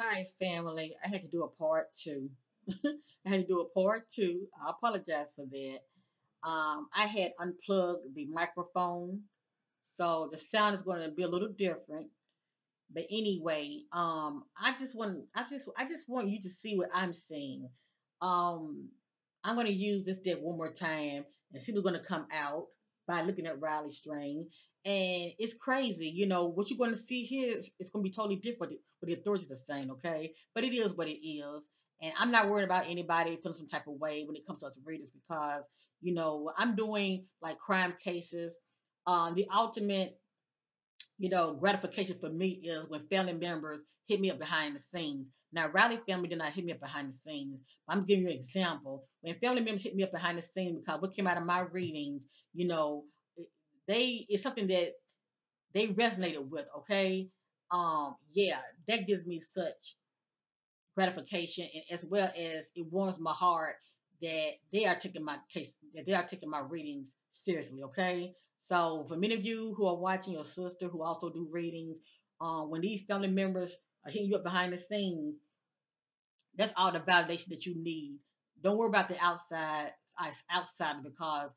Hi, family. I had to do a part two. I had to do a part two. I apologize for that. I had unplugged the microphone, so the sound is going to be a little different. But anyway, I just want you to see what I'm seeing. Um, I'm going to use this deck one more time and see what's going to come out by looking at Riley Strain. And it's crazy, what you're going to see here is going to be totally different what the authorities are saying, okay? But it is what it is. And I'm not worried about anybody feeling some type of way when it comes to us readers because, I'm doing like crime cases. The ultimate gratification for me is when family members hit me up behind the scenes. Now, Riley family did not hit me up behind the scenes. I'm giving you an example. When family members hit me up behind the scenes because what came out of my readings, you know, it's something that they resonated with. Okay, yeah, that gives me such gratification, and as well as it warms my heart that they are taking my case, that they are taking my readings seriously. Okay, so for many of you who are watching, your sister who also do readings, when these family members are hitting you up behind the scenes, that's all the validation that you need. Don't worry about the outside because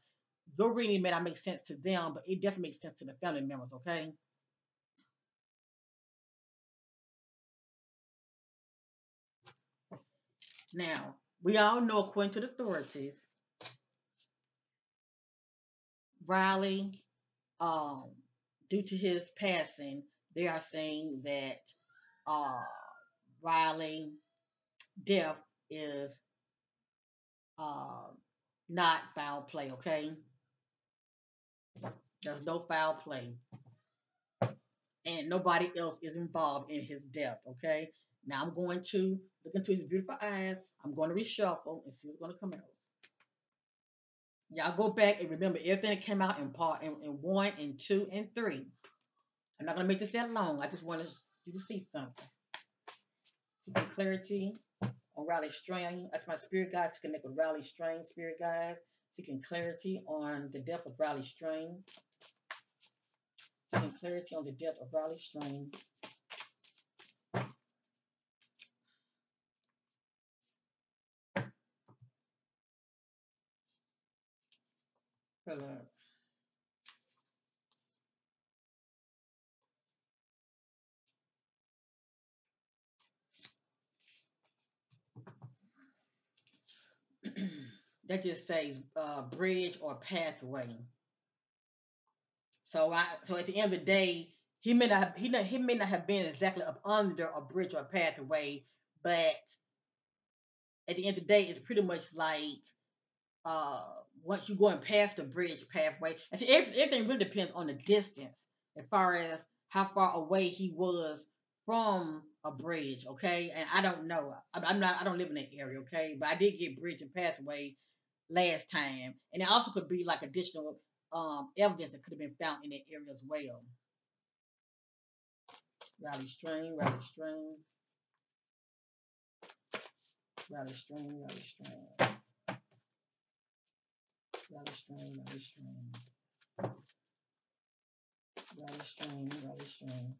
your reading may not make sense to them, but it definitely makes sense to the family members. Okay, now we all know according to the authorities, Riley, um, due to his passing, they are saying that uh, Riley death is uh, not foul play. Okay, there's no foul play, and nobody else is involved in his death. Okay, now I'm going to look into his beautiful eyes. I'm going to reshuffle and see what's going to come out. Y'all go back and remember everything that came out in part in one and two and three. I'm not going to make this that long. I just wanted you to see something. See some clarity on Riley Strain. That's my spirit guides to connect with Riley Strain, spirit guides, seeking clarity on the depth of Riley Strain, seeking clarity on the depth of Riley Strain. Hello. That just says bridge or pathway. So at the end of the day, he may not have been exactly up under a bridge or a pathway, but at the end of the day, it's pretty much like uh once you're going past the bridge pathway, and see everything really depends on the distance as far as how far away he was from a bridge. Okay, and I don't know. I don't live in that area. Okay, but I did get bridge and pathway last time, and it also could be like additional evidence that could have been found in that area as well. Rally strain, rally strain, rally strain, rally strain, rally strain, rally strain, rally strain, rally strain.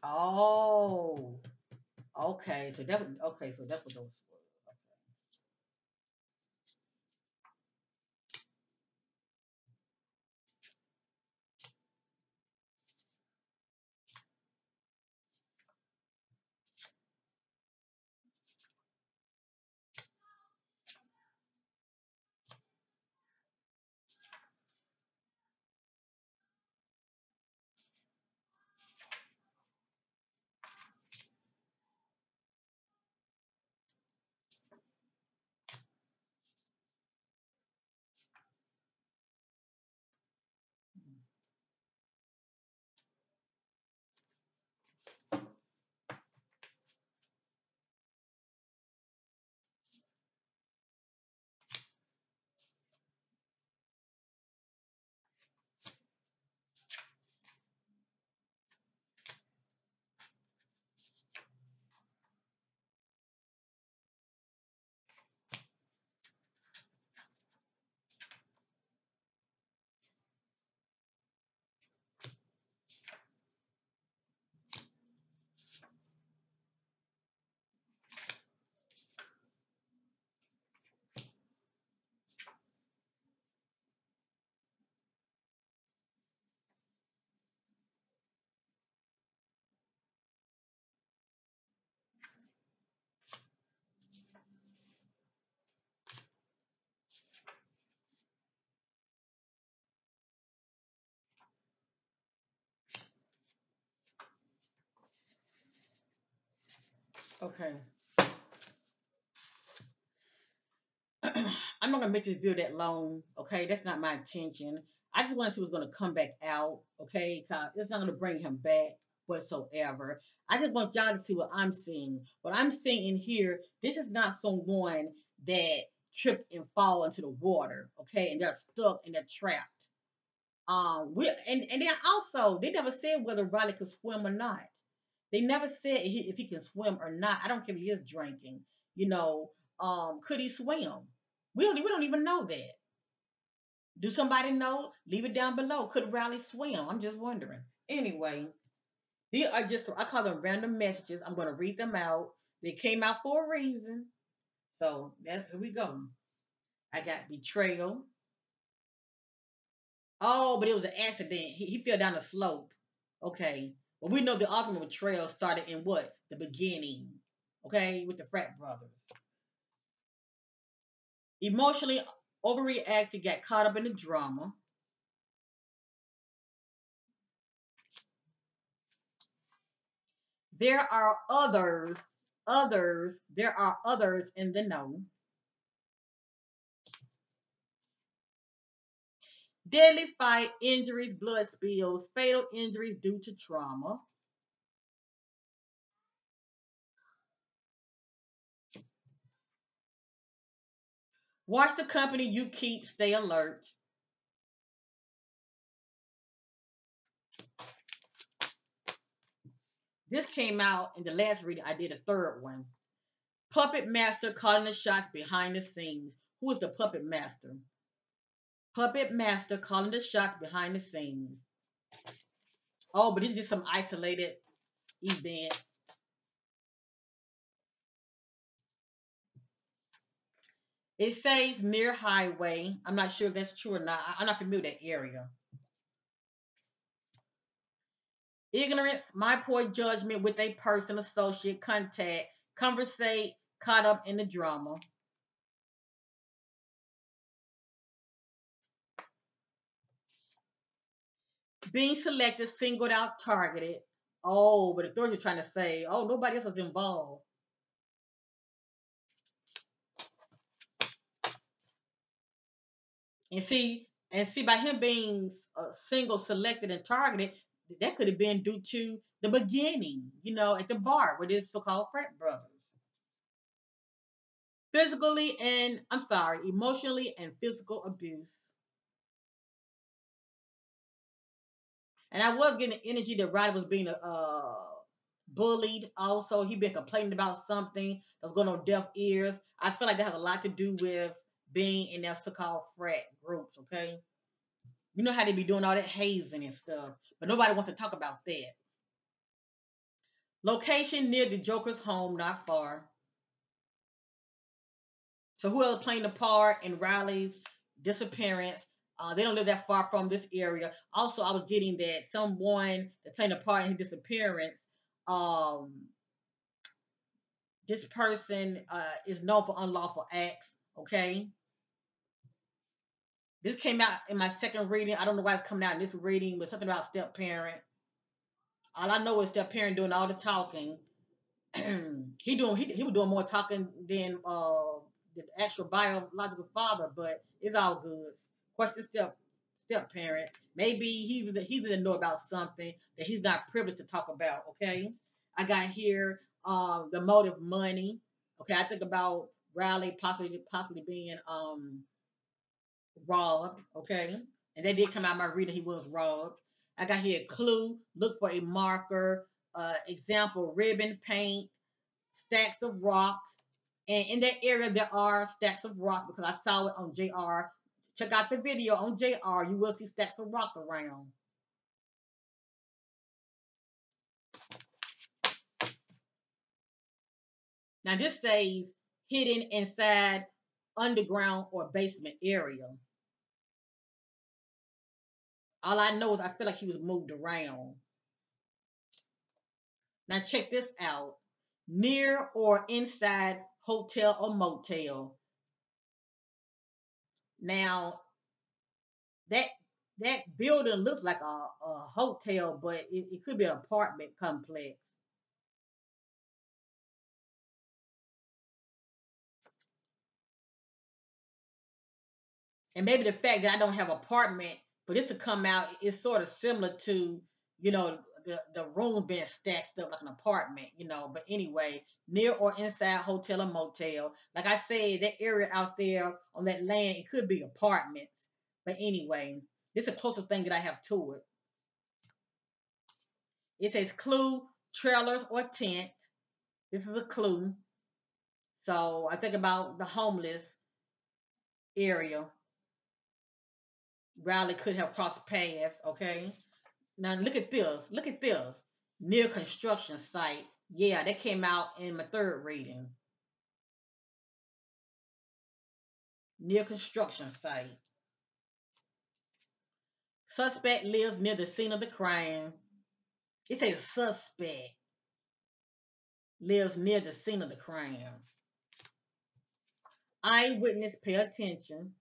Oh, okay. So that was those. Okay. I'm not gonna make this video that long. Okay, that's not my intention. I just want to see what's gonna come back out. Okay, cause it's not gonna bring him back whatsoever. I just want y'all to see what I'm seeing. What I'm seeing in here, this is not someone that tripped and fall into the water. Okay, and they're stuck and they're trapped. And then also they never said whether Riley could swim or not. They never said if he can swim or not. I don't care if he is drinking. You know, could he swim? We don't even know that. Do somebody know? Leave it down below. Could Riley swim? I'm just wondering. Anyway, these are just I call them random messages. I'm gonna read them out. They came out for a reason. So that's here we go. I got betrayal. Oh, but it was an accident. He fell down a slope. Okay. Well, we know the ultimate betrayal started in what? The beginning. Okay, with the frat brothers. Emotionally overreacted, got caught up in the drama. There are there are others in the know. Deadly fight, injuries, blood spills, fatal injuries due to trauma. Watch the company you keep, stay alert. This came out in the last reading. I did a third one. Puppet master calling the shots behind the scenes. Who is the puppet master? Puppet master calling the shots behind the scenes. Oh, but it's just some isolated event. It says near highway. I'm not sure if that's true or not. I'm not familiar with that area. Ignorance, my poor judgment with a person, associate, contact, conversate, caught up in the drama. Being selected, singled out, targeted. Oh, but the authorities are trying to say, oh, nobody else was involved. And see, by him being single, selected, and targeted, that could have been due to the beginning, at the bar with his so-called frat brothers. Physically and I'm sorry, emotionally and physical abuse. And I was getting the energy that Roddy was being bullied. Also, he been complaining about something that's going on deaf ears. I feel like that has a lot to do with being in their so-called frat groups. Okay, you know how they be doing all that hazing and stuff, but nobody wants to talk about that. Location near the Joker's home, not far. So whoever playing the part in Riley's disappearance, they don't live that far from this area. Also, I was getting that someone that playing a part in his disappearance, um, this person is known for unlawful acts. Okay, this came out in my second reading. I don't know why it's coming out in this reading, but something about step parent. All I know is step parent doing all the talking. He was doing more talking than the actual biological father, but it's all good. Question step parent. Maybe he's in the know about something that he's not privileged to talk about. Okay, I got here the motive money. Okay, I think about Riley possibly being robbed. Okay, and that did come out of my reading. He was robbed. I got here clue. Look for a marker. Example: ribbon, paint, stacks of rocks. And in that area, there are stacks of rocks because I saw it on JR. Check out the video on JR. You will see stacks of rocks around. Now, this says hidden inside underground or basement area. All I know is I feel like he was moved around. Now, check this out near or inside hotel or motel. Now, that that building looks like a hotel, but it could be an apartment complex. And maybe the fact that I don't have an apartment for this to come out is sort of similar to, you know, the rooms being stacked up like an apartment, you know. But anyway, near or inside hotel or motel. Like I said, that area out there on that land, it could be apartments. But anyway, this is the closest thing that I have to it. It says clue, trailers or tent. This is a clue. So I think about the homeless area. Riley could have crossed paths, okay? Now look at this. Look at this. Near construction site. Yeah, that came out in my third reading. Near construction site. Suspect lives near the scene of the crime. It says suspect lives near the scene of the crime. Eyewitness, pay attention.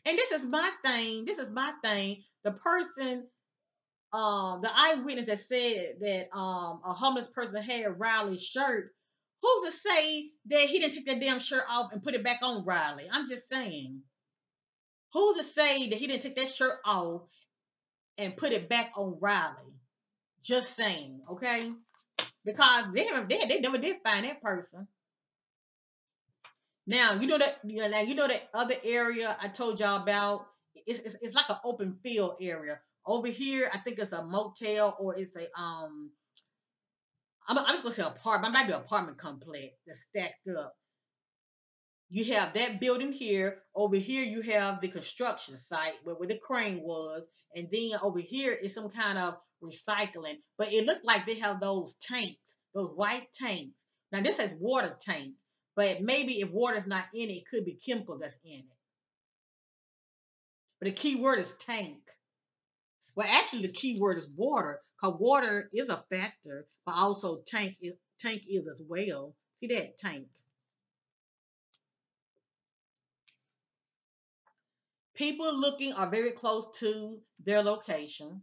And this is my thing. This is my thing. The person, the eyewitness that said that a homeless person had Riley's shirt. Who's to say that he didn't take that damn shirt off and put it back on Riley? I'm just saying. Who's to say that he didn't take that shirt off and put it back on Riley? Just saying, okay? Because they never did find that person. Now you know that other area I told y'all about. It's like an open field area. Over here, I think it's a motel or it's a I'm just gonna say apartment. It might be an apartment complex that's stacked up. You have that building here. Over here, you have the construction site where the crane was, and then over here is some kind of recycling. But it looked like they have those tanks, those white tanks. Now this says water tank, but maybe if water's not in it, it could be chemical that's in it. But the key word is tank. Well, actually, the key word is water, because water is a factor, but also tank is as well. See that tank. People looking are very close to their location.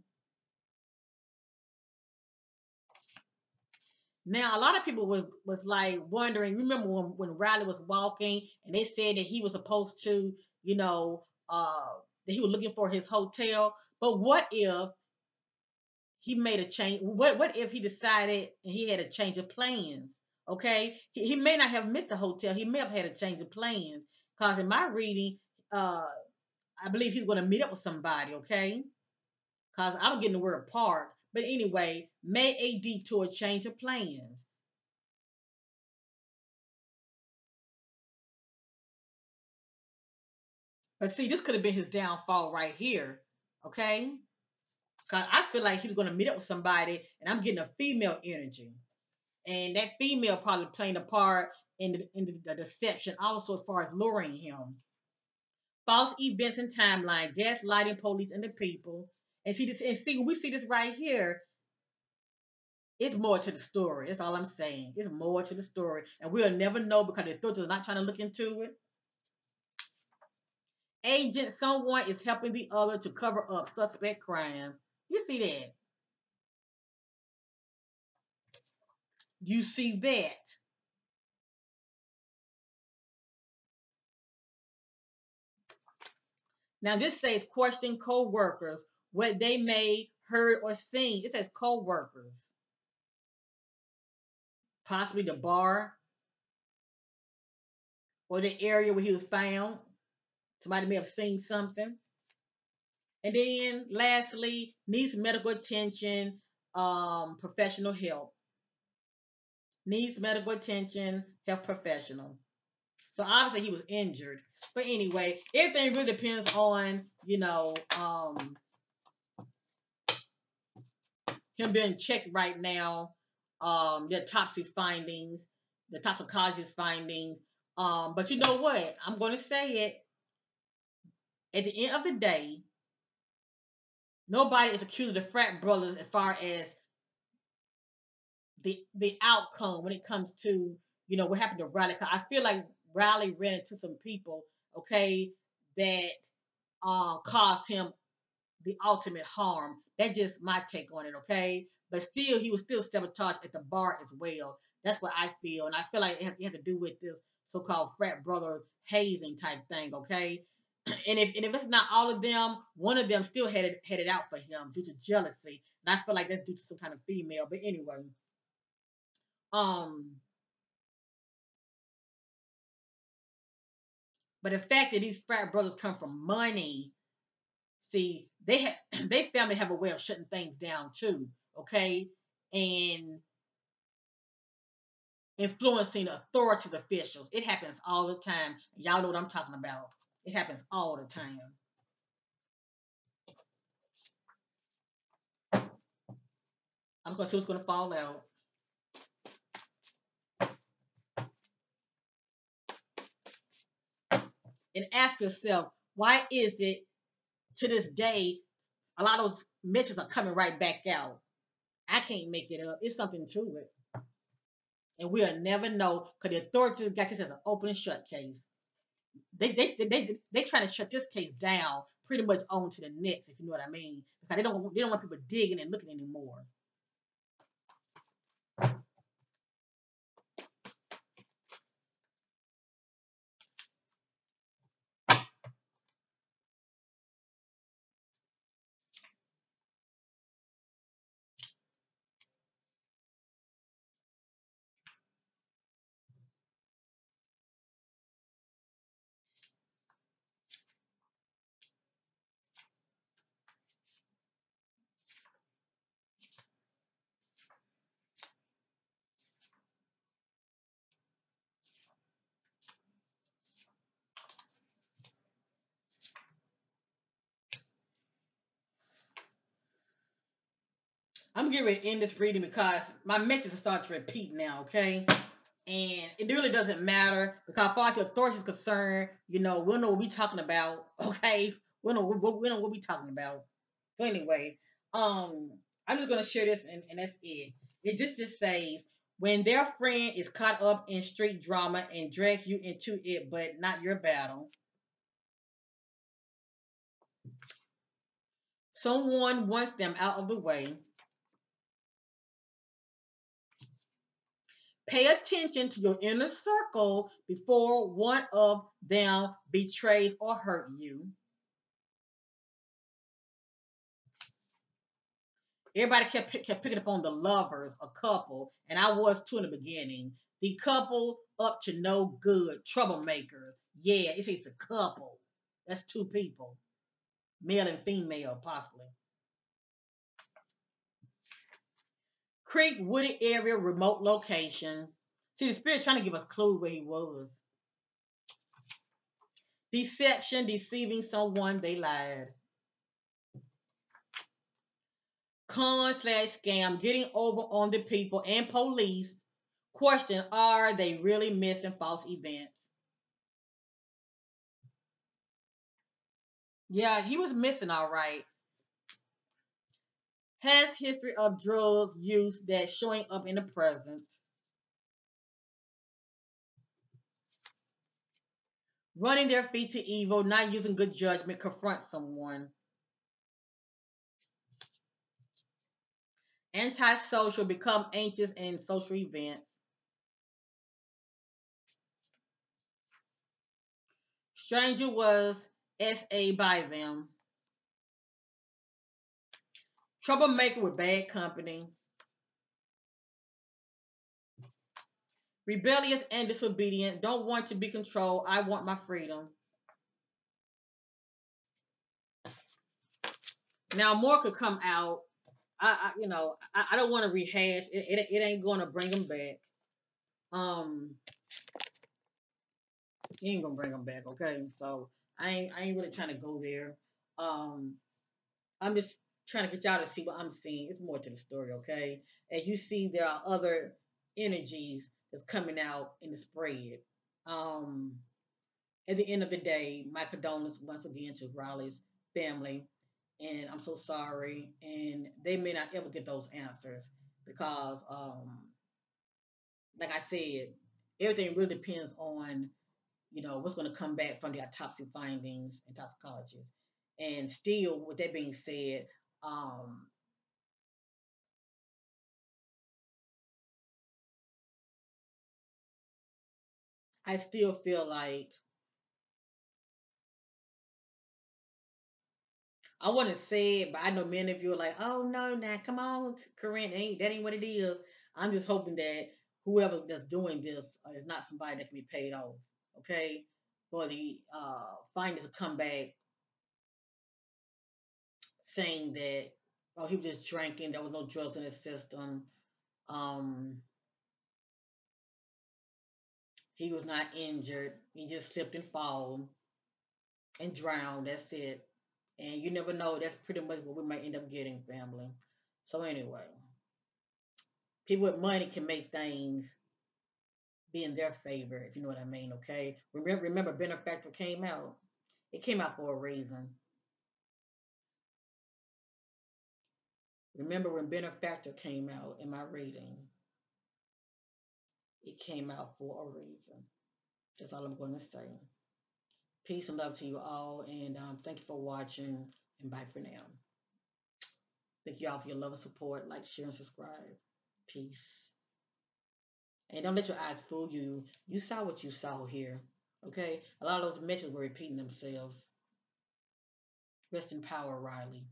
Now, a lot of people was like wondering. Remember when Riley was walking and they said that he was supposed to, you know, that he was looking for his hotel. But what if he made a change? What if he decided and he had a change of plans? Okay, he may not have missed a hotel. He may have had a change of plans. Cause in my reading, uh, I believe he's going to meet up with somebody. Okay, cause I'm getting the word park. But anyway, made a detour, change of plans. But see, this could have been his downfall right here. Okay? Because I feel like he was going to meet up with somebody, and I'm getting a female energy. And that female probably playing a part in the deception, also as far as luring him. False events and timeline, gaslighting police and the people. And see this, and see we see this right here. It's more to the story. That's all I'm saying. It's more to the story. And we'll never know because the authorities are not trying to look into it. Agent, someone is helping the other to cover up suspect crime. You see that? You see that? Now this says question co-workers what they may heard or seen. It says co-workers, possibly the bar or the area where he was found. Somebody may have seen something. And then lastly, needs medical attention, professional help. Needs medical attention, health professional. So obviously he was injured. But anyway, everything really depends on, him being checked right now, the toxic findings, the toxicologist findings. But you know what? I'm going to say it. At the end of the day, nobody is accusing the frat brothers as far as the outcome when it comes to what happened to Riley. 'Cause I feel like Riley ran into some people, okay, that caused him the ultimate harm. That's just my take on it, okay? But still, he was still sabotaged at the bar as well. That's what I feel, and I feel like it had to do with this so-called frat brother hazing type thing, okay? And if it's not all of them, one of them still had it out for him due to jealousy, and I feel like that's due to some kind of female. But anyway, um, but the fact that these frat brothers come from money, see, they have they family have a way of shutting things down too, okay, and influencing authorities officials. It happens all the time. Y'all know what I'm talking about. It happens all the time. I'm gonna see what's gonna fall out. And ask yourself, why is it to this day a lot of those mentions are coming right back out? I can't make it up. It's something to it. And we'll never know because the authorities got this as an open and shut case. They trying to shut this case down pretty much on to the next, if you know what I mean. Because they don't want people digging and looking anymore. I'm getting ready to end this reading because my messages are starting to repeat now, okay? And it really doesn't matter because as far as the authorities is concerned, we'll know what we're talking about, okay? We know what we're talking about. So anyway, um, I'm just gonna share this and that's it. It just says when their friend is caught up in street drama and drags you into it, but not your battle. Someone wants them out of the way. Pay attention to your inner circle before one of them betrays or hurt you. Everybody kept picking up on the lovers, a couple, and I was too in the beginning. The couple up to no good, troublemaker. Yeah, it's a couple. That's two people, male and female, possibly. Creek, wooded area, remote location. See, the spirit trying to give us clues where he was. Deception, deceiving someone, they lied. Con/scam, getting over on the people and police. Question, are they really missing false events? Yeah, he was missing all right. Has history of drug use that's showing up in the present. Running their feet to evil, not using good judgment, confront someone. Antisocial, become anxious in social events. Stranger was SA by them. Troublemaker with bad company. Rebellious and disobedient. Don't want to be controlled. I want my freedom. Now more could come out. I don't want to rehash. It ain't going to bring them back. Um, he ain't gonna bring them back. Okay, so I ain't really trying to go there. Um, I'm just trying to get y'all to see what I'm seeing. It's more to the story. Okay, as you see, there are other energies that's coming out in the spread. Um, at the end of the day, my condolences once again to Riley's family, and I'm so sorry. And they may not ever get those answers because, like I said, everything really depends on what's going to come back from the autopsy findings and toxicology. And still, with that being said, um, I still feel like I want to say it, but I know many of you are like, "Oh no, now come on, Corinne, that ain't what it is." I'm just hoping that whoever that's doing this is not somebody that can be paid off, okay, for the finders to come back saying that oh he was just drinking, there was no drugs in his system, um, he was not injured, he just slipped and fall and drowned. That's it. And you never know. That's pretty much what we might end up getting, family. So anyway, people with money can make things be in their favor, if you know what I mean. Okay. Remember, Benefactor came out. It came out for a reason. Remember when Benefactor came out in my reading? It came out for a reason. That's all I'm going to say. Peace and love to you all, and thank you for watching. And bye for now. Thank you all for your love and support. Like, share, and subscribe. Peace. And don't let your eyes fool you. You saw what you saw here. Okay? A lot of those messages were repeating themselves. Rest in power, Riley.